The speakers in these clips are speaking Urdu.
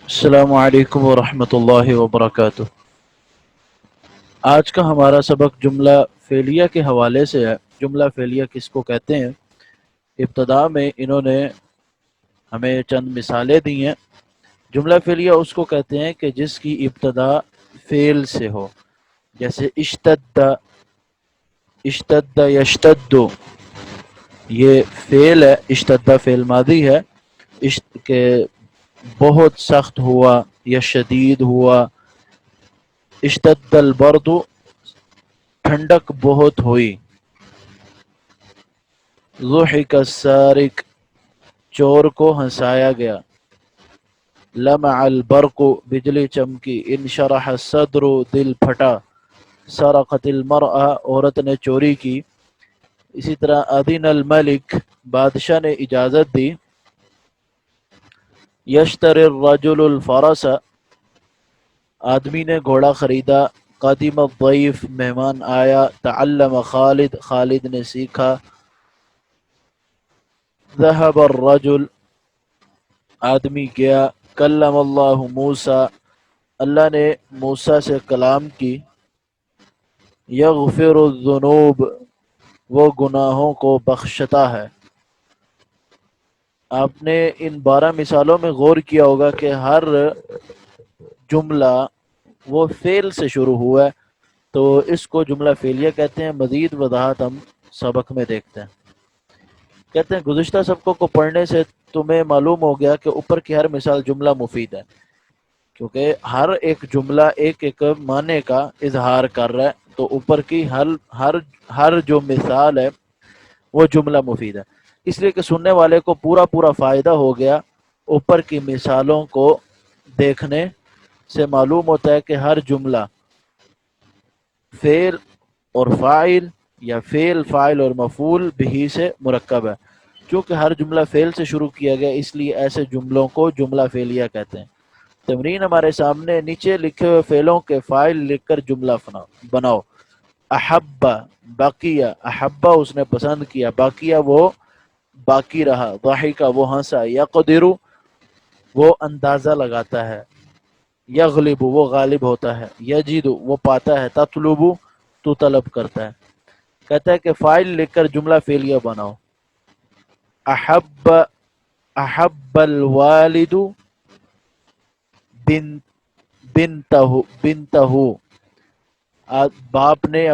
السلام علیکم ورحمۃ اللہ وبرکاتہ۔ آج کا ہمارا سبق جملہ فعلیہ کے حوالے سے ہے۔ جملہ فعلیہ کس کو کہتے ہیں؟ ابتدا میں انہوں نے ہمیں چند مثالیں دی ہیں۔ جملہ فعلیہ اس کو کہتے ہیں کہ جس کی ابتدا فعل سے ہو، جیسے اشتد، اشتد یشتد، یہ فعل ہے، اشتد فعل ماضی ہے، کہ بہت سخت ہوا یا شدید ہوا۔ اشتد البرد، ٹھنڈک بہت ہوئی۔ ضحک السارق، چور کو ہنسایا گیا۔ لمع البرق، بجلی چمکی۔ انشرح الصدر، دل پھٹا۔ سرقت المرأة، عورت نے چوری کی۔ اسی طرح اذن الملک، بادشاہ نے اجازت دی۔ یشتری الرجل الفرس، آدمی نے گھوڑا خریدا۔ قدم الضیف، مہمان آیا۔ تعلم خالد، خالد نے سیکھا۔ ذهب الرجل، آدمی گیا۔ کلم اللہ موسیٰ، اللہ نے موسیٰ سے کلام کی۔ یغفر الذنوب، وہ گناہوں کو بخشتا ہے۔ آپ نے ان 12 مثالوں میں غور کیا ہوگا کہ ہر جملہ وہ فعل سے شروع ہوا ہے، تو اس کو جملہ فعلیہ کہتے ہیں۔ مزید وضاحت ہم سبق میں دیکھتے ہیں۔ کہتے ہیں گزشتہ سبقوں کو پڑھنے سے تمہیں معلوم ہو گیا کہ اوپر کی ہر مثال جملہ مفید ہے، کیونکہ ہر ایک جملہ ایک ایک معنی کا اظہار کر رہا ہے، تو اوپر کی ہر جو مثال ہے وہ جملہ مفید ہے۔ اس لیے کہ سننے والے کو پورا فائدہ ہو گیا۔ اوپر کی مثالوں کو دیکھنے سے معلوم ہوتا ہے کہ ہر جملہ فعل اور فاعل یا فعل فاعل اور مفعول بھی سے مرکب ہے۔ چونکہ ہر جملہ فعل سے شروع کیا گیا، اس لیے ایسے جملوں کو جملہ فعلیہ کہتے ہیں۔ تمرین ہمارے سامنے، نیچے لکھے ہوئے فعلوں کے فاعل لکھ کر جملہ بناؤ۔ احب، بقیہ، احبہ اس نے پسند کیا، بقیہ وہ باقی رہا، ضحک وہ ہنسا، یقدر وہ اندازہ لگاتا ہے، یغلب وہ غالب ہوتا ہے، یجد وہ پاتا ہے، تطلب تو طلب کرتا ہے۔ کہتا ہے کہ فاعل لکھ کر جملہ فعلیہ بناؤ۔ احب الوالد بنتہ، باپ نے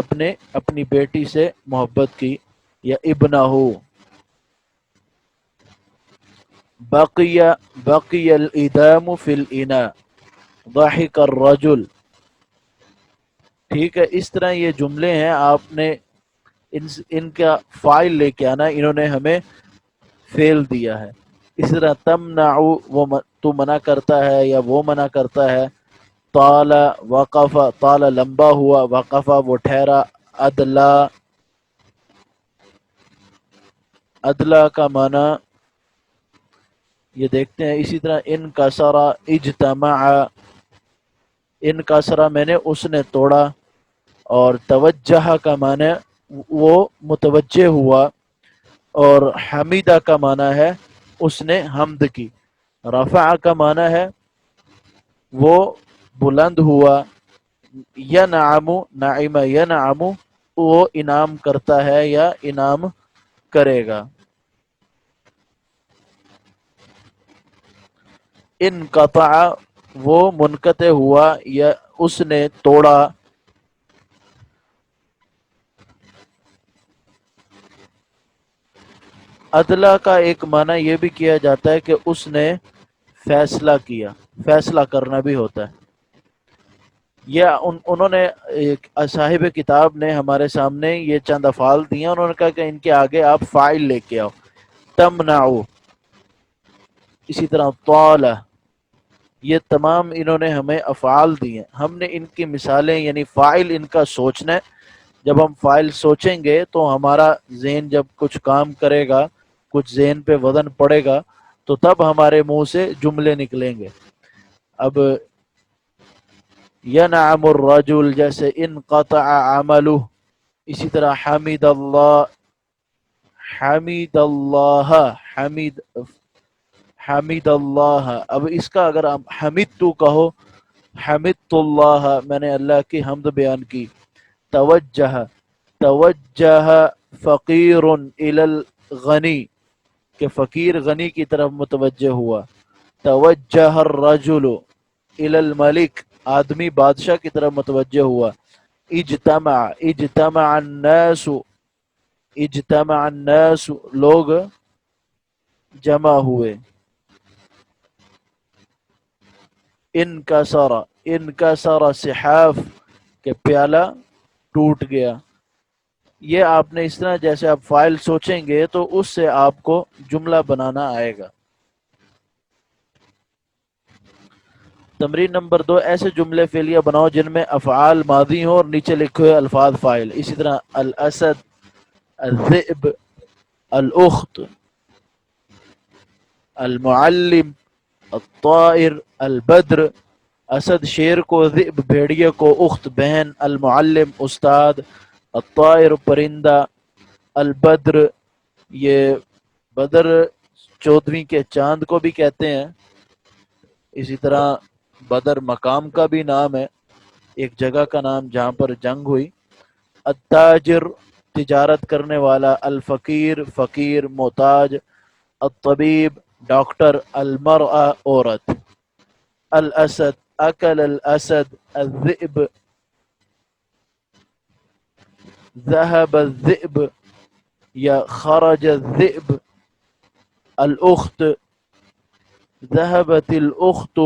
اپنی بیٹی سے محبت کی، یا ابنہ۔ بقی الادام فی الاناء، ضحک الرجل۔ ٹھیک ہے، اس طرح یہ جملے ہیں، آپ نے ان کا فاعل لے کے آنا۔ انہوں نے ہمیں فعل دیا ہے۔ اس طرح تمنع، وہ تو منع کرتا ہے یا وہ منع کرتا ہے۔ طال وقف، طال لمبا ہوا، وقف وہ ٹھہرا۔ ادلا، ادلا کا معنی یہ دیکھتے ہیں۔ اسی طرح انکسر اجتمع، انکسر میں نے اس نے توڑا، اور توجہ کا معنی وہ متوجہ ہوا، اور حمیدہ کا معنی ہے اس نے حمد کی۔ رفع کا معنی ہے وہ بلند ہوا۔ ینعم، نعم ینعم وہ انعام کرتا ہے یا انعام کرے گا۔ انقطع وہ منقطع ہوا یا اس نے توڑا۔ عدلہ کا ایک معنی یہ بھی کیا جاتا ہے کہ اس نے فیصلہ کیا، فیصلہ کرنا بھی ہوتا ہے۔ یہ انہوں نے صاحب کتاب نے ہمارے سامنے یہ چند افعال دیے، انہوں نے کہا کہ ان کے آگے آپ فاعل لے کے آؤ۔ تمنع، اسی طرح طال، یہ تمام انہوں نے ہمیں افعال دیے۔ ہم نے ان کی مثالیں، یعنی فاعل ان کا سوچنا ہے۔ جب ہم فاعل سوچیں گے تو ہمارا ذہن جب کچھ کام کرے گا، کچھ ذہن پہ وزن پڑے گا، تو تب ہمارے منہ سے جملے نکلیں گے۔ اب ینعم الرجل جیسے انقطع عملہ، اسی طرح حمید اللہ، حمید اللہ، حمید اللہ، اب اس کا اگر آپ حمید تو کہو، حمید اللہ، میں نے اللہ کی حمد بیان کی. توجہ، توجہ فقیر الی الغنی، کہ فقیر غنی کی طرف متوجہ ہوا. توجہ الرجل الی الملک، آدمی بادشاہ کی طرف متوجہ ہوا. اجتمع، اجتمع الناس، اجتمع الناس، لوگ جمع ہوئے. انکسر، انکسر صحاف، کہ پیالہ ٹوٹ گیا. یہ آپ نے اس طرح جیسے آپ فائل سوچیں گے تو اس سے آپ کو جملہ بنانا آئے گا. تمرین نمبر 2، ایسے جملے فعلیہ بناؤ جن میں افعال ماضی ہوں اور نیچے لکھے ہوئے الفاظ فاعل. اسی طرح الاسد، الذئب، الاخت، المعلم، الطائر، البدر. اسد شیر کو، ذئب بھیڑیے کو، اخت بہن، المعلم استاد، الطائر پرندہ، البدر یہ بدر 14ویں کے چاند کو بھی کہتے ہیں. اسی طرح بدر مقام کا بھی نام ہے، ایک جگہ کا نام جہاں پر جنگ ہوئی. التاجر تجارت کرنے والا، الفقیر فقیر محتاج، الطبیب ڈاکٹر، المرأة عورت. الاسد اکل الاسد، الذئب ذهب الذئب یا خرج الذئب. الاخت ذهبت الاخت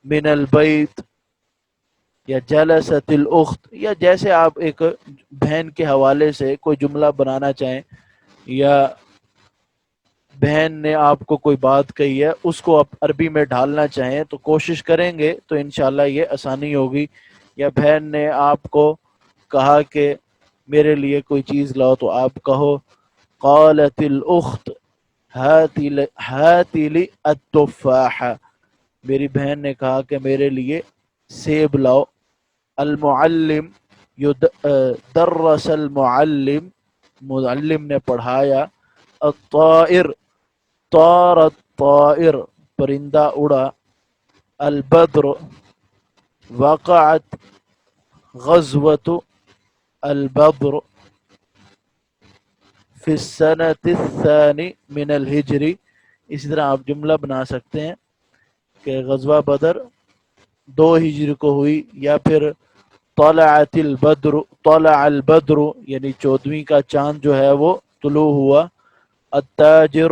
من البيت یا جلست الاخت. یا جیسے آپ ایک بہن کے حوالے سے کوئی جملہ بنانا چاہیں یا بہن نے آپ کو کوئی بات کہی ہے اس کو آپ عربی میں ڈھالنا چاہیں تو کوشش کریں گے تو انشاءاللہ یہ آسانی ہوگی. یا بہن نے آپ کو کہا کہ میرے لیے کوئی چیز لاؤ تو آپ کہو قالت الاخت ہات لی التفاح، میری بہن نے کہا کہ میرے لیے سیب لاؤ. المعلم درس المعلم، معلم نے پڑھایا. الطائر طار الطائر، پرندہ اڑا. البدر وقعت غزوة البدر فی السنة الثانی من الہجری. اسی طرح آپ جملہ بنا سکتے ہیں کہ غزوہ بدر 2 ہجری کو ہوئی، یا پھر طلعت البدر، طلع البدر یعنی 14ویں کا چاند جو ہے وہ طلوع ہوا. التاجر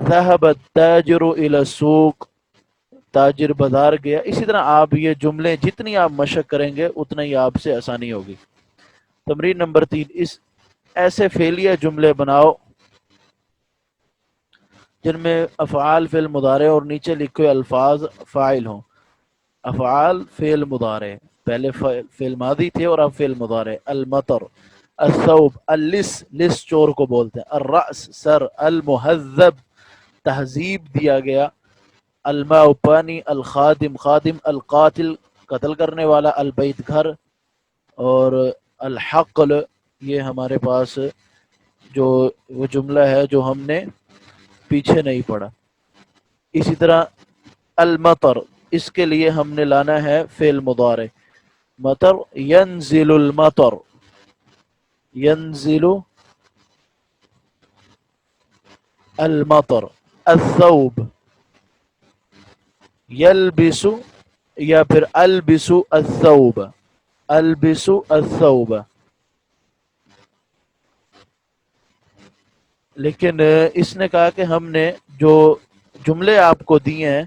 ذهب التاجر الى السوق، تاجر بازار گیا. اسی طرح آپ یہ جملے جتنی آپ مشق کریں گے اتنا ہی آپ سے آسانی ہوگی. تمرین نمبر 3، ایسے فعلیہ جملے بناؤ جن میں افعال فعل مضارع اور نیچے لکھے ہوئے الفاظ فاعل ہوں. افعال فعل مضارع، پہلے فعل ماضی تھے اور اب فعل مضارع. المطر، الثوب، اللص، لص چور کو بولتے ہیں. الرأس سر، المہذب تہذیب دیا گیا. الماء پانی، الخادم خادم، القاتل قتل کرنے والا، البیت گھر، اور الحقل یہ ہمارے پاس جو وہ جملہ ہے جو ہم نے پیچھے نہیں پڑھا. اسی طرح المطر، اس کے لیے ہم نے لانا ہے فعل مضارع. مطر، ینزل المطر، ینزل المطر. الثوب یلبس یا پھر البس الثوب، البس الثوب. لیکن اس نے کہا کہ ہم نے جو جملے آپ کو دیے ہیں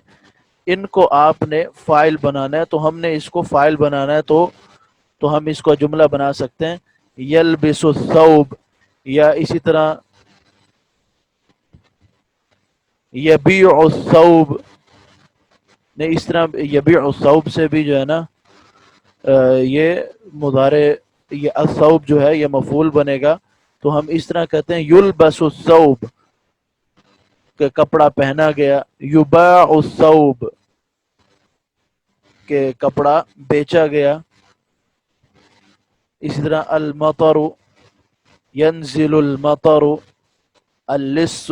ان کو آپ نے فائل بنانا ہے، تو ہم نے اس کو فائل بنانا ہے تو ہم اس کو جملہ بنا سکتے ہیں یلبس الثوب. یا اسی طرح یبیع الثوب، نہیں اس طرح یبیع الثوب سے بھی جو ہے نا یہ مضارع، یہ الثوب جو ہے یہ مفعول بنے گا. تو ہم اس طرح کہتے ہیں یلبس الثوب کہ کپڑا پہنا گیا. یباع الثوب کہ کپڑا بیچا گیا. اسی طرح المطر ینزل المطر، اللص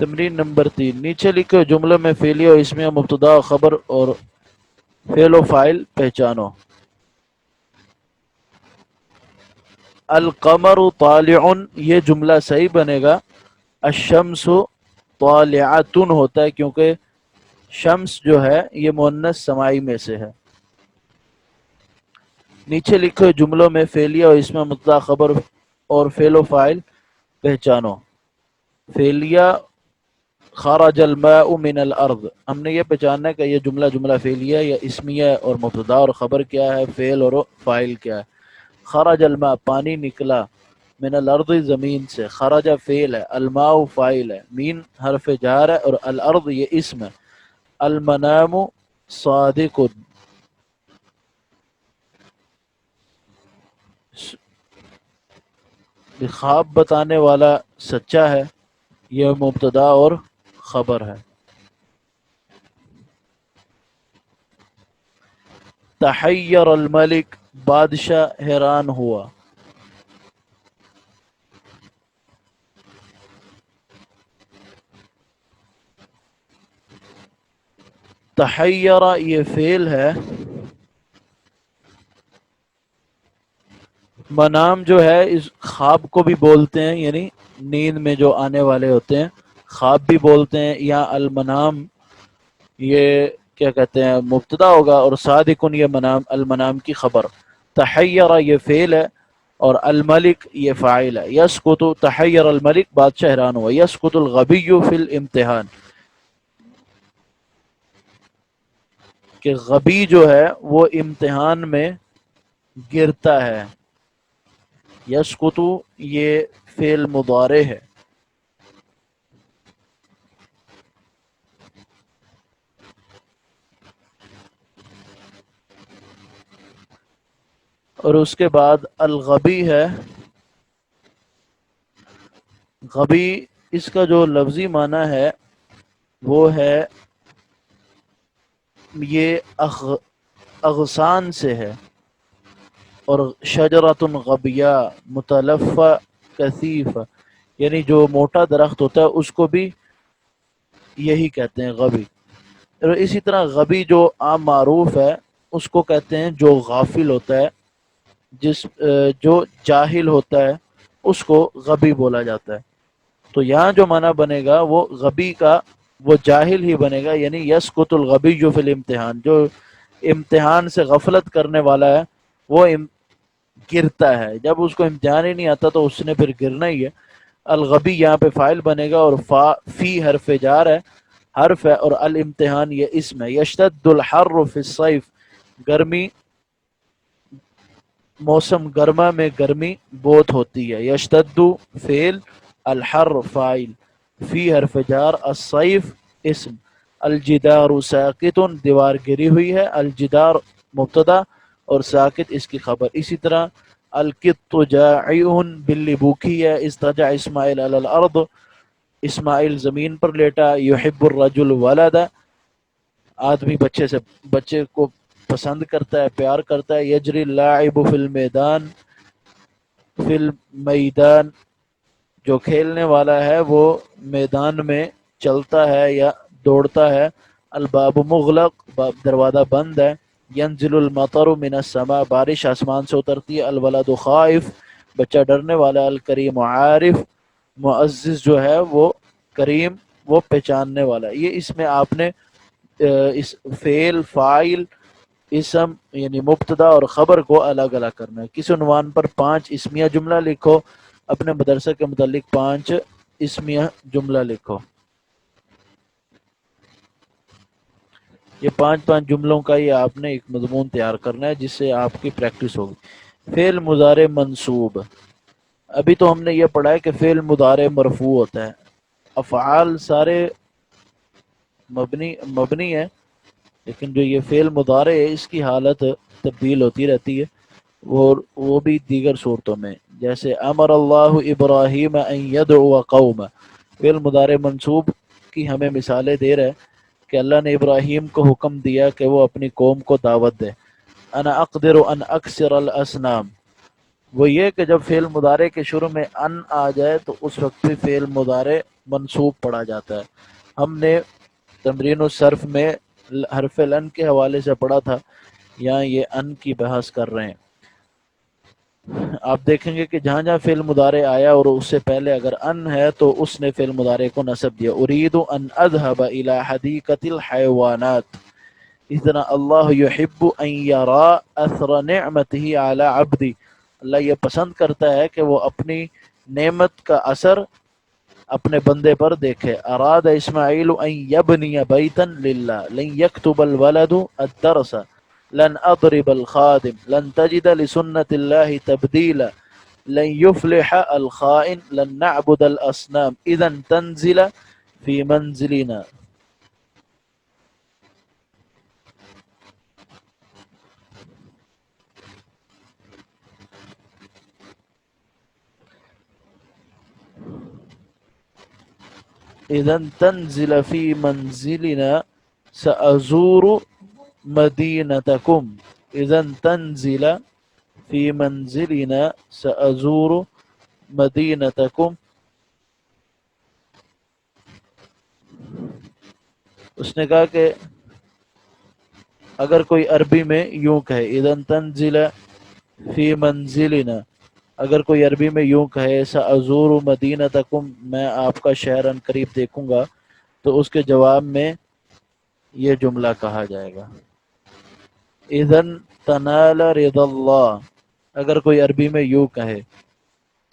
تمرین نمبر 3، نیچے لکھے جملوں میں فعلیہ و اسمیہ مبتدا و خبر اور فعل و فاعل پہچانو۔ القمر طالع، یہ جملہ صحیح بنے گا۔ الشمس طالعۃ ہوتا ہے کیونکہ شمس جو ہے یہ مؤنث سماعی میں سے ہے۔ نیچے لکھے جملوں میں فعلیہ و اسمیہ مبتدا خبر اور فعل و فاعل پہچانو۔ فعلیہ خرج الماء من الارض، ہم نے یہ پہچاننا ہے کہ یہ جملہ فعلیہ یا اسمیہ ہے، اور مبتدا اور خبر کیا ہے، فعل اور فاعل کیا ہے۔ خرج الماء، پانی نکلا، من الارض، زمین سے، خرج فعل ہے، الماء فاعل ہے، مین حرف جار ہے، اور الارض یہ اسم ہے۔ المنام صادق، خواب بتانے والا سچا ہے، یہ مبتدا اور خبر ہے۔ تحیر الملک، بادشاہ حیران ہوا۔ تحیر یہ فعل ہے، منام جو ہے اس خواب کو بھی بولتے ہیں، یعنی نیند میں جو آنے والے ہوتے ہیں خواب بھی بولتے ہیں، یا المنام یہ کیا کہتے ہیں مبتدا ہوگا، اور صادقن یہ منام، المنام کی خبر۔ تحیر یہ فعل ہے، اور الملک یہ فاعل ہے۔ یسکت تحیر الملک، بادشاہ حیران ہوا۔ یسکت الغبی فی الامتحان، کہ غبی جو ہے وہ امتحان میں گرتا ہے۔ یسکت یہ فعل مضارع ہے۔ اور اس کے بعد الغبی ہے، غبی اس کا جو لفظی معنی ہے وہ ہے یہ اغصان سے ہے، اور شجرۃ غبیہ متلفہ کثیف، یعنی جو موٹا درخت ہوتا ہے اس کو بھی یہی کہتے ہیں غبی۔ اور اسی طرح غبی جو عام معروف ہے اس کو کہتے ہیں جو غافل ہوتا ہے، جو جاہل ہوتا ہے اس کو غبی بولا جاتا ہے۔ تو یہاں جو معنی بنے گا وہ غبی کا وہ جاہل ہی بنے گا، یعنی یسکت الغبی فی الامتحان، جو امتحان سے غفلت کرنے والا ہے وہ گرتا ہے، جب اس کو امتحان ہی نہیں آتا تو اس نے پھر گرنا ہی ہے۔ الغبی یہاں پہ فاعل بنے گا، اور فی حرف جار ہے، حرف ہے، اور الامتحان یہ اسم ہے۔ یشتد الحر فی الصیف، گرمی موسم گرما میں گرمی بہت ہوتی ہے۔ یشتد فعل، الحر فاعل، فی حرف جار، الصیف اسم۔ الجدار ساکت، دیوار گری ہوئی ہے، الجدار مبتدا اور ساکت اس کی خبر۔ اسی طرح القط جائع، بلی بھوکی ہے، استجع اسماعیل علی الارض، اسماعیل زمین پر لیٹا۔ یحب الرجل ولد، آدمی بچے کو پسند کرتا ہے، پیار کرتا ہے۔ یجری اللاعب فی المیدان، فی المیدان جو کھیلنے والا ہے وہ میدان میں چلتا ہے یا دوڑتا ہے۔ الباب مغلق، دروازہ بند ہے۔ ینزل المطر من السماء، بارش آسمان سے اترتی ہے۔ الولد خائف، بچہ ڈرنے والا۔ الکریم عارف، معزز جو ہے وہ کریم، وہ پہچاننے والا۔ یہ اس میں آپ نے اس فعل، فاعل، اسم یعنی مبتدا اور خبر کو الگ الگ کرنا ہے۔ کس عنوان پر 5 اسمیہ جملہ لکھو، اپنے مدرسہ کے متعلق 5 اسمیہ جملہ لکھو۔ یہ 5 جملوں کا ہی آپ نے ایک مضمون تیار کرنا ہے جس سے آپ کی پریکٹس ہوگی۔ فعل مضارع منصوب، ابھی تو ہم نے یہ پڑھا ہے کہ فعل مضارع مرفوع ہوتا ہے، افعال سارے مبنی ہے، لیکن جو یہ فعل مضارع ہے اس کی حالت تبدیل ہوتی رہتی ہے، وہ بھی دیگر صورتوں میں، جیسے امر اللہ ابراہیم ان یدعو قوم، فعل مضارع منصوب کی ہمیں مثالیں دے رہا ہے کہ اللہ نے ابراہیم کو حکم دیا کہ وہ اپنی قوم کو دعوت دے۔ انا اقدر ان اکسر الاصنام، وہ یہ کہ جب فعل مضارع کے شروع میں ان آ جائے تو اس وقت بھی فعل مضارع منصوب پڑھا جاتا ہے. ہم نے تمرین الصرف میں حرف لن کے حوالے سے پڑھا تھا، یہاں یہ ان کی بحث کر رہے ہیں. آپ دیکھیں گے کہ جہاں جہاں فعل مضارع آیا اور اس سے پہلے اگر ان ہے تو اس نے فعل مضارع کو نصب دیا. اريد ان اذهب الى حديقة الحيوانات. اس طرح اللہ یحب ان یرا اثر نعمته على عبدی، اللہ یہ پسند کرتا ہے کہ وہ اپنی نعمت کا اثر اپنے بندے پر دیکھے. اراد اسماعیل ان یبنی بیتا للہ لن یکتب الولد الدرس لن اضرب الخادم لن تجد لسنت اللہ تبدیلا لن يفلح الخائن لن نعبد الاصنام اذا تنزل في منزلنا. اذا تنزل في منزلنا سأزور مدينتكم. اذا تنزل في منزلنا سأزور مدينتكم. اس نے کہا کہ اگر کوئی عربی میں یوں کہے اذا تنزل فی منزلنا، اگر کوئی عربی میں یوں کہے سأزور مدینتکم، میں آپ کا شہر ان قریب دیکھوں گا، تو اس کے جواب میں یہ جملہ کہا جائے گا. اذن تنال رضا اللہ، اگر کوئی عربی میں یوں کہے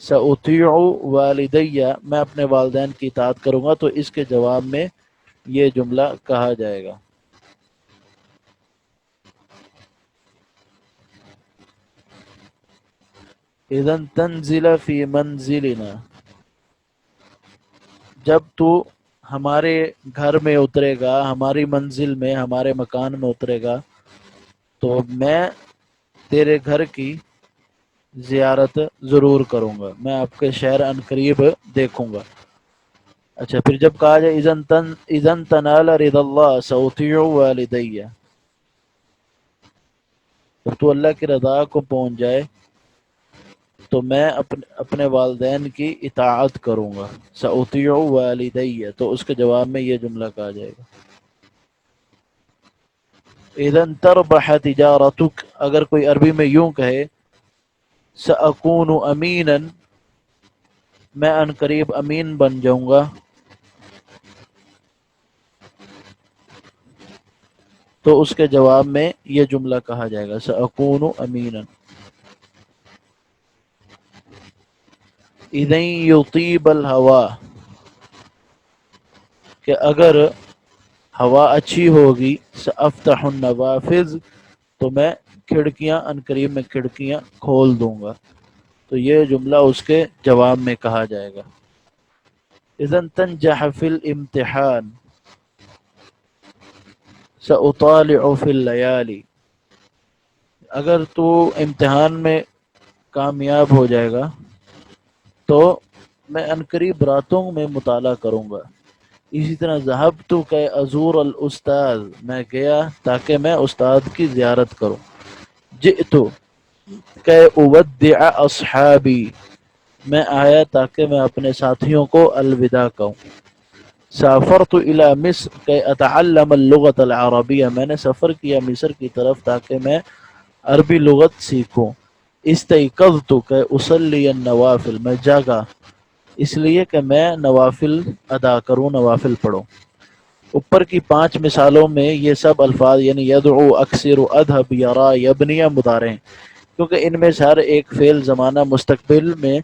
سأطیع والدی، میں اپنے والدین کی اطاعت کروں گا، تو اس کے جواب میں یہ جملہ کہا جائے گا. اذن تنزل فی منزلنا، جب تو ہمارے گھر میں اترے گا، ہماری منزل میں، ہمارے مکان میں اترے گا، تو میں تیرے گھر کی زیارت ضرور کروں گا، میں آپ کے شہر ان قریب دیکھوں گا. اچھا، پھر جب کہا جائے اذن تنال رضا اللہ سأطیع والدی، جب تو اللہ کی رضا کو پہنچ جائے تو میں اپنے والدین کی اطاعت کروں گا. سأطیع والدی، تو اس کے جواب میں یہ جملہ کہا جائے گا. اذن تربح تجارتک، اگر کوئی عربی میں یوں کہے سأکون امینا، میں ان قریب امین بن جاؤں گا، تو اس کے جواب میں یہ جملہ کہا جائے گا سأکون امینا. اذن یطیب الہوا، کہ اگر ہوا اچھی ہوگی سأفتح النوافذ، تو میں کھڑکیاں ان قریب میں کھڑکیاں کھول دوں گا، تو یہ جملہ اس کے جواب میں کہا جائے گا. اذن تنجح فی الامتحان سأطالع فی اللیالی، اگر تو امتحان میں کامیاب ہو جائے گا تو میں عنقریب راتوں میں مطالعہ کروں گا. اسی طرح ذهبت کہ ازور الاستاذ، میں گیا تاکہ میں استاد کی زیارت کروں. جئت کہ اودع اصحابی، میں آیا تاکہ میں اپنے ساتھیوں کو الوداع کہوں. سافرت الى مصر کہ اتعلم اللغة العربیہ، میں نے سفر کیا مصر کی طرف تاکہ میں عربی لغت سیکھوں. استيقظت کہ اصلی النوافل، میں جاگا اس لیے کہ میں نوافل ادا کروں، نوافل پڑھوں. اوپر کی 5 مثالوں میں یہ سب الفاظ یعنی یدعو، اکثر، اذهب، یرا، یبنی مضارع ہیں، کیونکہ ان میں سے ہر ایک فعل زمانہ مستقبل میں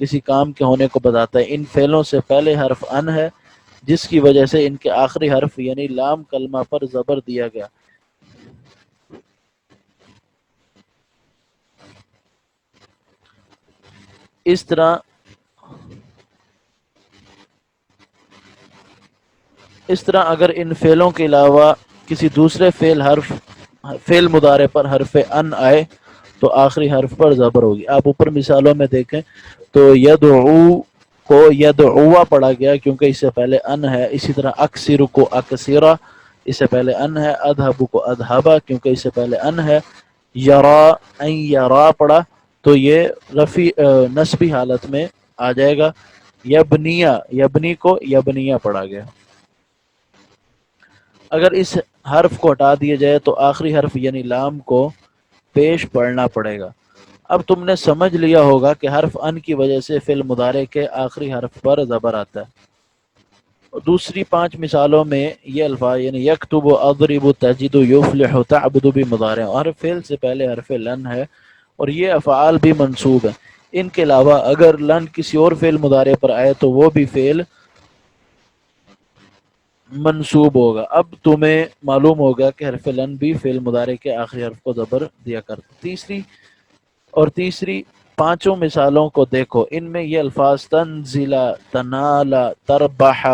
کسی کام کے ہونے کو بتاتا ہے. ان فعلوں سے پہلے حرف ان ہے، جس کی وجہ سے ان کے آخری حرف یعنی لام کلمہ پر زبر دیا گیا. اس طرح اگر ان فعلوں کے علاوہ کسی دوسرے فعل مضارع پر حرف ان آئے تو آخری حرف پر زبر ہوگی. آپ اوپر مثالوں میں دیکھیں تو یدعو کو یدعوا پڑھا گیا کیونکہ اس سے پہلے ان ہے. اسی طرح اکثر کو اکثرا، اس سے پہلے ان ہے. اذهب کو اذهبا کیونکہ اس سے پہلے ان ہے. یرا ان یرا پڑھا تو یہ رفع نصبی حالت میں آ جائے گا. یبنیا، یبنی کو یبنیا پڑھا گیا۔ اگر اس حرف کو ہٹا دیا جائے تو آخری حرف یعنی لام کو پیش پڑھنا پڑے گا۔ اب تم نے سمجھ لیا ہوگا کہ حرف ان کی وجہ سے فعل مضارع کے آخری حرف پر زبر آتا ہے۔ دوسری 5 مثالوں میں یہ الفاظ یعنی یکتب، اضرب، تجد، یفلح، تعبد بھی مضارع اور فعل سے پہلے حرف لن ہے اور یہ افعال بھی منصوب ہیں۔ ان کے علاوہ اگر لن کسی اور فعل مضارع پر آئے تو وہ بھی فعل منصوب ہوگا۔ اب تمہیں معلوم ہوگا کہ حرف لن بھی فعل مضارع کے آخری حرف کو زبر دیا کرتا۔ تیسری 5 مثالوں کو دیکھو، ان میں یہ الفاظ تنزل، تنال، تربح،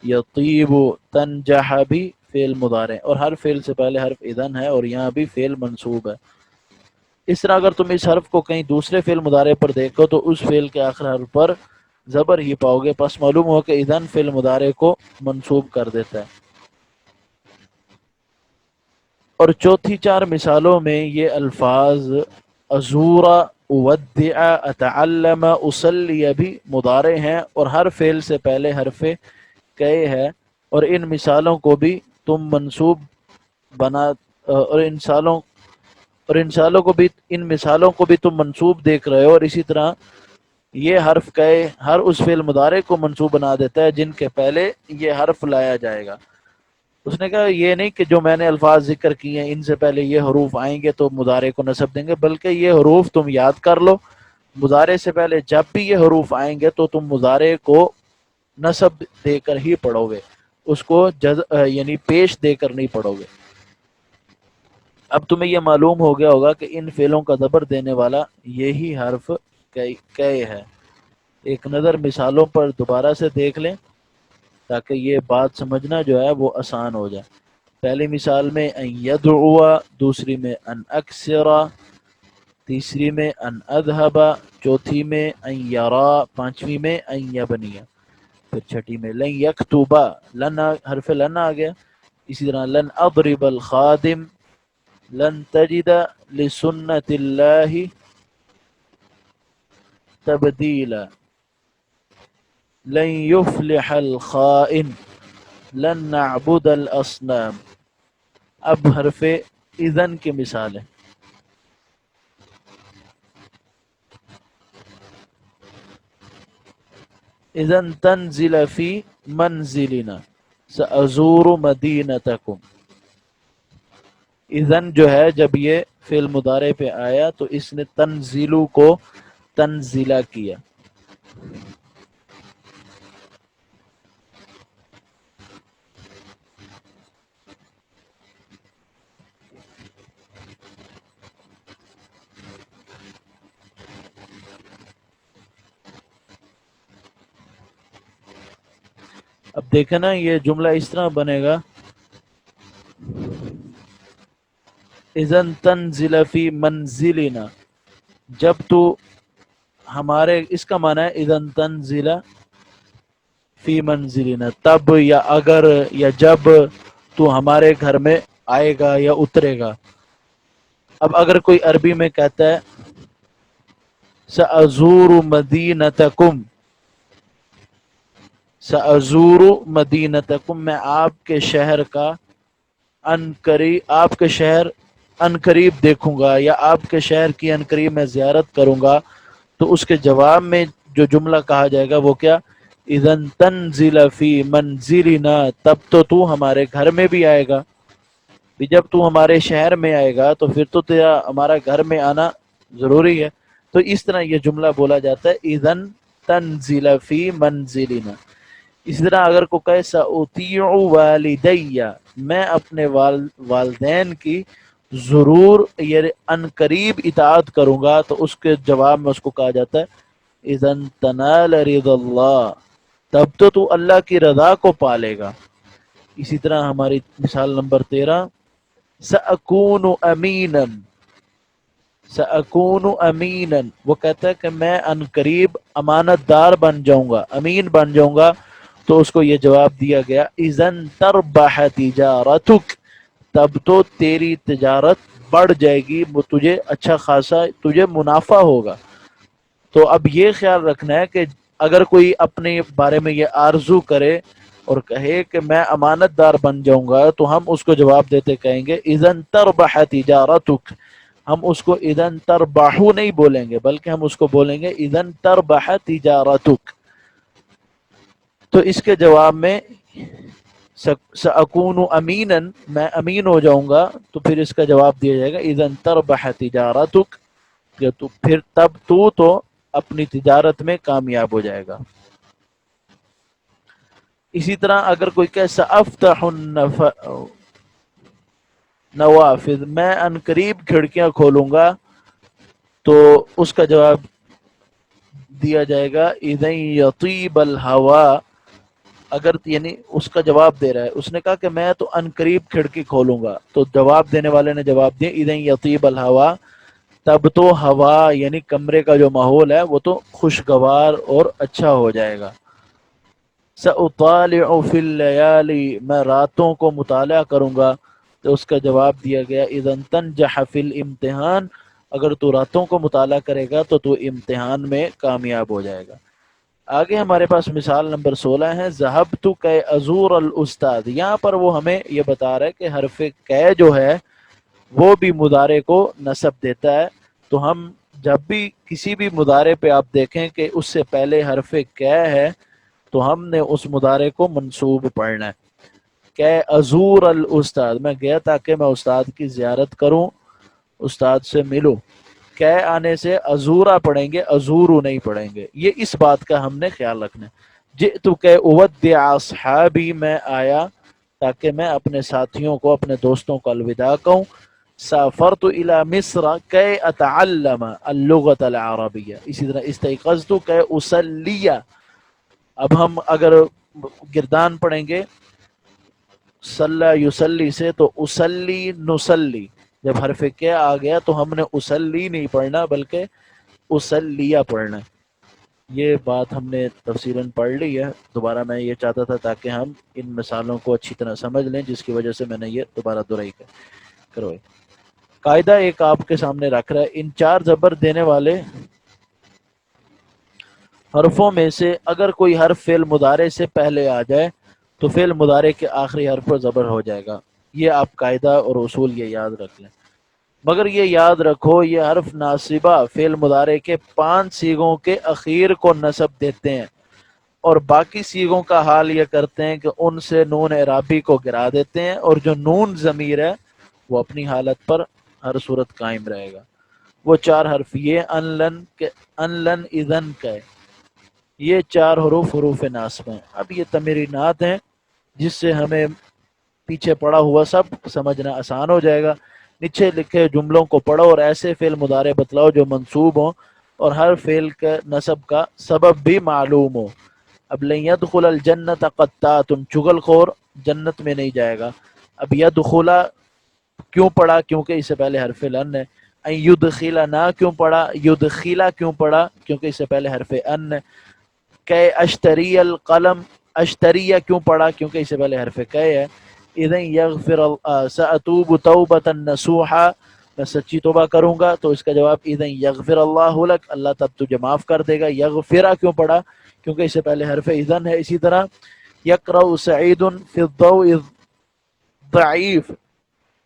یطیب، تنجح بھی فعل مضارع اور ہر فعل سے پہلے حرف اذن ہے اور یہاں بھی فعل منصوب ہے۔ اس طرح اگر تم اس حرف کو کہیں دوسرے فعل مضارع پر دیکھو تو اس فعل کے آخر حرف پر زبر ہی پاؤ گے، پس معلوم ہو کہ اذن فعل مضارع کو منصوب کر دیتا ہے۔ اور چوتھی 4 مثالوں میں یہ الفاظ ازورا، اودع، اتعلم، اصلی بھی مضارع ہیں اور ہر فعل سے پہلے حرف کئے ہے اور ان مثالوں کو بھی تم منصوب بنا اور ان مثالوں کو بھی تم منصوب دیکھ رہے ہو اور اسی طرح یہ حرف کئے ہر اس فعل مضارع کو منصوب بنا دیتا ہے جن کے پہلے یہ حرف لایا جائے گا۔ اس نے کہا یہ نہیں کہ جو میں نے الفاظ ذکر کیے ہیں ان سے پہلے یہ حروف آئیں گے تو مضارع کو نصب دیں گے، بلکہ یہ حروف تم یاد کر لو، مضارع سے پہلے جب بھی یہ حروف آئیں گے تو تم مضارع کو نصب دے کر ہی پڑھو گے، اس کو یعنی پیش دے کر نہیں پڑھو گے۔ اب تمہیں یہ معلوم ہو گیا ہوگا کہ ان فعلوں کا زبر دینے والا یہی حرف کئے ہے۔ ایک نظر مثالوں پر دوبارہ سے دیکھ لیں تاکہ یہ بات سمجھنا جو ہے وہ آسان ہو جائے۔ پہلی مثال میں ان یدعو، دوسری میں ان اکثرا، تیسری میں ان اذهب، چوتھی میں ان یرا، پانچویں میں ان یبنی، پھر چھٹی میں لن یکتبا، حرف لن آ گیا۔ اسی طرح لن اضرب الخادم، لن تجد لسنت اللہ تبدیلا، لن یفلح الخائن، لن نعبد الاصنام۔ اب حرف اذن کی مثال ہے، اذن تنزل فی منزلنا، سأزور مدینتکم۔ اذن جو ہے جب یہ فعل مضارع پہ آیا تو اس نے تنزلو کو تنزلہ کیا۔ اب دیکھیں نا یہ جملہ اس طرح بنے گا، اذن تنزل فی منزلنا، جب تو ہمارے، اس کا معنی ہے اذن تنزل فی منزلنا، تب یا اگر یا جب تو ہمارے گھر میں آئے گا یا اترے گا۔ اب اگر کوئی عربی میں کہتا ہے سأزور مدینتکم، سأزور مدینتکم، میں آپ کے شہر کا آپ کے شہر ان قریب دیکھوں گا یا آپ کے شہر کی ان قریب میں زیارت کروں گا، تو اس کے جواب میں جو جملہ کہا جائے گا وہ کیا؟ اذن تنزل فی منزلنا، تب تو ہمارے گھر میں بھی آئے گا، جب تو ہمارے شہر میں آئے گا تو پھر تو تیرا ہمارا گھر میں آنا ضروری ہے۔ تو اس طرح یہ جملہ بولا جاتا ہے اذن تنزل فی منزلنا۔ اسی طرح اگر کو کہے سأطیع والدی، میں اپنے والدین کی ضرور یہ ان قریب اطاعت کروں گا، تو اس کے جواب میں اس کو کہا جاتا ہے اذن تنال رضا اللہ، تب تو اللہ کی رضا کو پالے گا۔ اسی طرح ہماری مثال نمبر 13، سأکون امینا، سأکون امینا، وہ کہتا ہے کہ میں ان قریب امانت دار بن جاؤں گا، امین بن جاؤں گا، تو اس کو یہ جواب دیا گیا اذن تربح تجارتک، تب تو تیری تجارت بڑھ جائے گی، تجھے اچھا خاصا تجھے منافع ہوگا۔ تو اب یہ خیال رکھنا ہے کہ اگر کوئی اپنے بارے میں یہ آرزو کرے اور کہے کہ میں امانت دار بن جاؤں گا، تو ہم اس کو جواب دیتے کہیں گے اذن تربح تجارتک. ہم اس کو اذن تربحو نہیں بولیں گے، بلکہ ہم اس کو بولیں گے اذن تربح تجارتک. تو اس کے جواب میں سأکون امینا، میں امین ہو جاؤں گا، تو پھر اس کا جواب دیا جائے گا اذن تربح تجارتک، کہ تو پھر تب تو اپنی تجارت میں کامیاب ہو جائے گا. اسی طرح اگر کوئی کہ سأفتح نوافذ، میں عنقریب کھڑکیاں کھولوں گا، تو اس کا جواب دیا جائے گا اذن یطیب الہوا. اگر یعنی اس کا جواب دے رہا ہے، اس نے کہا کہ میں تو عنقریب کھڑکی کھولوں گا، تو جواب دینے والے نے جواب دیا اذن یطیب الہوا، تب تو ہوا یعنی کمرے کا جو ماحول ہے وہ تو خوشگوار اور اچھا ہو جائے گا. سأطالع فی اللیالی، میں راتوں کو مطالعہ کروں گا، تو اس کا جواب دیا گیا اذن تنجح فی الامتحان، اگر تو راتوں کو مطالعہ کرے گا تو امتحان میں کامیاب ہو جائے گا. آگے ہمارے پاس مثال نمبر 16 ہے ذهبت کی ازور الاستاذ. یہاں پر وہ ہمیں یہ بتا رہا ہے کہ حرف کی جو ہے وہ بھی مضارع کو نصب دیتا ہے. تو ہم جب بھی کسی بھی مضارع پہ آپ دیکھیں کہ اس سے پہلے حرف کی ہے، تو ہم نے اس مضارع کو منصوب پڑھنا ہے. کہ ازور الاستاذ، میں گیا تاکہ میں استاد کی زیارت کروں، استاد سے ملوں. کہ آنے سے ازورا پڑھیں گے، ازورو نہیں پڑھیں گے. یہ اس بات کا ہم نے خیال رکھنا ہے. جئت کہ اودع اصحابی، میں آیا تاکہ میں اپنے ساتھیوں کو، اپنے دوستوں کو الوداع کہوں. سافرت الى مصر کہ اتعلم اللغة العربیہ. اسی طرح استيقظت کہ اصلی. اب ہم اگر گردان پڑھیں گے صلی یصلی سے، تو اصلی نصلی. جب حرف کیا آ گیا تو ہم نے اصلی نہیں پڑھنا بلکہ اصلیہ پڑھنا. یہ بات ہم نے تفصیلاً پڑھ لی ہے. دوبارہ میں یہ چاہتا تھا تاکہ ہم ان مثالوں کو اچھی طرح سمجھ لیں، جس کی وجہ سے میں نے یہ دوبارہ دہرائی کروائی. قاعدہ ایک آپ کے سامنے رکھ رہا ہے، ان 4 زبر دینے والے حرفوں میں سے اگر کوئی حرف فعل مضارع سے پہلے آ جائے تو فعل مضارع کے آخری حرف پر زبر ہو جائے گا. یہ آپ قاعدہ اور اصول یہ یاد رکھ لیں. مگر یہ یاد رکھو یہ حرف ناصبہ فعل مضارع کے 5 صیغوں کے اخیر کو نصب دیتے ہیں، اور باقی صیغوں کا حال یہ کرتے ہیں کہ ان سے نون اعرابی کو گرا دیتے ہیں، اور جو نون ضمیر ہے وہ اپنی حالت پر ہر صورت قائم رہے گا. وہ 4 حرف یہ ان لن اذن کا، یہ 4 حروف ناصب ہیں. اب یہ تمرینات ہیں جس سے ہمیں پیچھے پڑا ہوا سب سمجھنا آسان ہو جائے گا. نیچے لکھے جملوں کو پڑھو اور ایسے فعل مضارع بتلاؤ جو منصوب ہوں اور ہر فعل کا نصب کا سبب بھی معلوم ہو. اب لن يدخل الجنت قطات، چغل خور جنت میں نہیں جائے گا. اب یدخلا کیوں پڑھا؟ کیونکہ اس سے پہلے حرف لن ہے. ان یدخلنا کیوں پڑھا؟ یدخلا کیوں پڑھا؟ کیونکہ اس سے پہلے حرف ان ہے. کہ اشتری القلم، اشتریہ کیوں پڑھا؟ کیونکہ اس سے پہلے حرف کہ ہے. اذن یغفر ساتوب توبۃ نصوحا، میں سچی توبہ کروں گا، تو اس کا جواب اذن یغفر اللہ لک، اللہ تب تجھے معاف کر دے گا. یغفرہ کیوں پڑھا؟ کیونکہ اس سے پہلے حرف اذن ہے. اسی طرح یقرأ سعید فی الضوء ضعیف،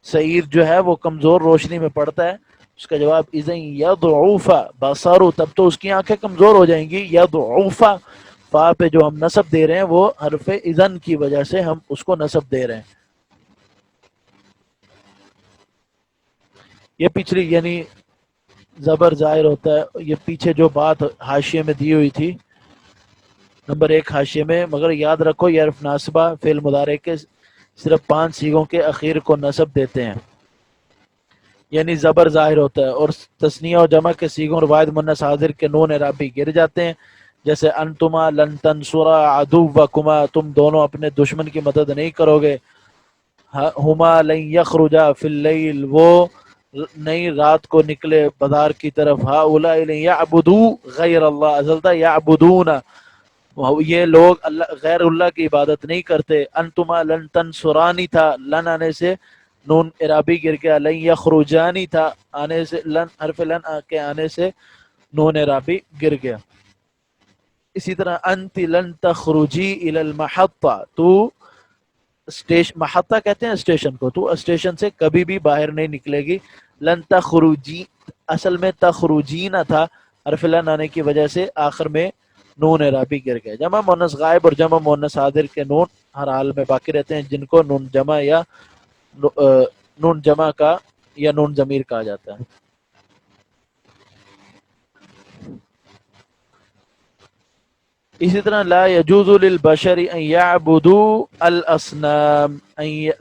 سعید جو ہے وہ کمزور روشنی میں پڑھتا ہے، اس کا جواب اذن یضعف بصر، تب تو اس کی آنکھیں کمزور ہو جائیں گی. یضعف، فا پہ جو ہم نصب دے رہے ہیں وہ حرف اذن کی وجہ سے ہم اس کو نصب دے رہے ہیں. یہ پچھلی یعنی زبر ظاہر ہوتا ہے، یہ پیچھے جو بات حاشیے میں دی ہوئی تھی نمبر 1 حاشیے میں. مگر یاد رکھو یہ حرف ناصبہ فعل مضارع کے صرف 5 صیغوں کے اخیر کو نصب دیتے ہیں، یعنی زبر ظاہر ہوتا ہے، اور تثنیہ اور جمع کے صیغوں اور واحد مؤنث حاضر کے نون اعرابی گر جاتے ہیں. جیسے انتما لن تنصرا عدوکما، تم دونوں اپنے دشمن کی مدد نہیں کرو گے. ہما لن یخرجا فی اللیل، وہ نہیں رات کو نکلے بازار کی طرف. ہؤلاء لن یعبدوا غیر اللہ، ازلتا یعبدون، یہ لوگ اللہ غیر اللہ کی عبادت نہیں کرتے. انتما لن تنصرانی تھا، لن آنے سے نون اعرابی گر گیا. لن یخرجانی تھا، آنے سے لن حرف لن کے آنے سے نون اعرابی گر گیا. اسی طرح انت لن تخرجی الی المحطہ، تو محطہ کہتے ہیں اسٹیشن کو، تو اسٹیشن سے کبھی بھی باہر نہیں نکلے گی. لن تخرجی اصل میں تخرجین تھا، حرف لن آنے کی وجہ سے آخر میں نون اعرابی گر گئے. جمع مؤنث غائب اور جمع مؤنث حاضر کے نون ہر حال میں باقی رہتے ہیں، جن کو نون جمع یا نون جمع کا یا نون ضمیر کہا جاتا ہے. اسی طرح لا يجوز للبشر ان يعبدوا الاصنام،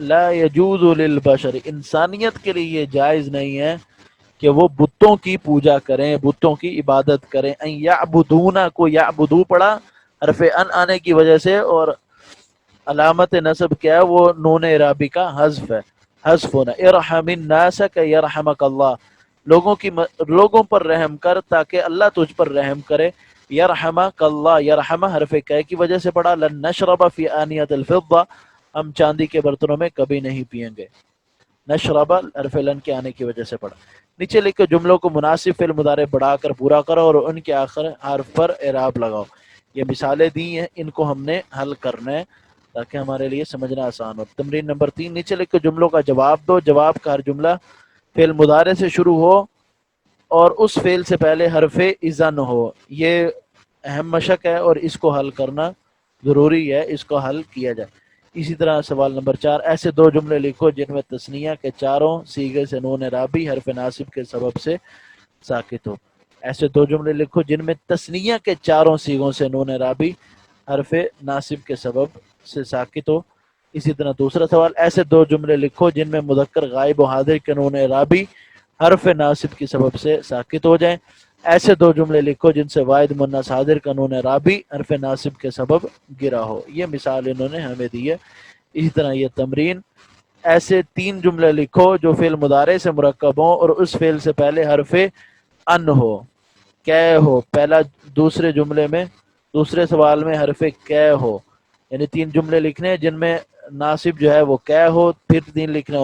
لا يجوز للبشر، انسانیت کے لیے یہ جائز نہیں ہے کہ وہ بتوں کی پوجا کریں، بتوں کی عبادت کریں. ان یعبدون کو یعبدو پڑا حرف ان آنے کی وجہ سے، اور علامت نصب کیا ہے وہ نون اعرابی کا حذف ہے، حذف ہونا. ارحم الناس کہ یرحمک اللہ، لوگوں پر رحم کر تاکہ اللہ تجھ پر رحم کرے. یرحمک اللہ، یرحم حرف کہ کی وجہ سے پڑھا. لن نشرب فی آنیت الفضہ، ہم چاندی کے برتنوں میں کبھی نہیں پئیں گے. نشرب حرف لن کے آنے کی وجہ سے پڑھا. نیچے لکھ کے جملوں کو مناسب فعل مضارع بڑھا کر پورا کرو اور ان کے آخر حرف پر اعراب لگاؤ. یہ مثالیں دی ہیں، ان کو ہم نے حل کرنا ہے تاکہ ہمارے لیے سمجھنا آسان ہو. تمرین نمبر 3، نیچے لکھ کے جملوں کا جواب دو. جواب کا ہر جملہ فعل مضارع سے شروع ہو اور اس فعل سے پہلے حرف اذن ہو. یہ اہم مشق ہے اور اس کو حل کرنا ضروری ہے، اس کو حل کیا جائے. اسی طرح سوال نمبر 4، ایسے دو جملے لکھو جن میں تثنیہ کے چاروں صیغے سے نون اعرابی حرف ناصب کے سبب سے ساکت ہو. ایسے دو جملے لکھو جن میں تثنیہ کے چاروں صیغوں سے نون اعرابی حرف ناصب کے سبب سے ساکت ہو. اسی طرح دوسرا سوال، ایسے دو جملے لکھو جن میں مذکر غائب و حاضر کے نون اعرابی حرف ناصب کی سبب سے ساکت ہو جائیں. ایسے دو جملے لکھو جن سے واحد مؤنث حاضر کا نون اعرابی حرف ناصب کے سبب گرا ہو. یہ مثال انہوں نے ہمیں دی ہے. اسی طرح یہ تمرین، ایسے 3 جملے لکھو جو فعل مضارع سے مرکب ہوں اور اس فعل سے پہلے حرف ان ہو، کہ ہو. پہلا دوسرے جملے میں، دوسرے سوال میں حرف کہ ہو، یعنی 3 جملے لکھنے جن میں ناصب جو ہے وہ کہ ہو، پھر 3 لکھنے